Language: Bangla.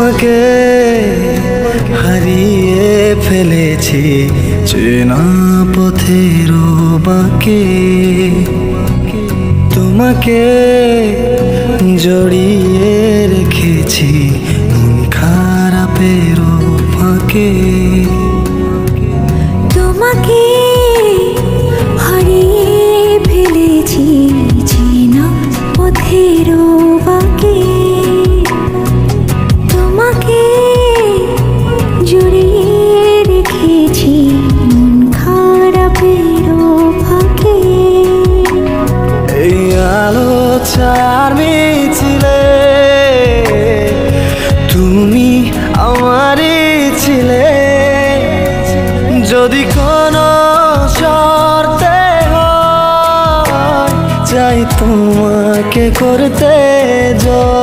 তোমাকে হারিয়ে ফেলেছি চেনা পথের বাঁকে, তোমাকে জড়িয়ে রেখেছি মন খারাপের ফাঁকে। তোমাকে হারিয়ে ফেলেছি চেনা পথের বাঁকে, তোমাকে জড়িয়ে রেখেছি মন খারাপের ফাঁকে। এই আলো চার মিছিলে তুমি আমারই ছিলে, যদি কোনো শর্তে হয় চাই তোমাকে করতে জয়।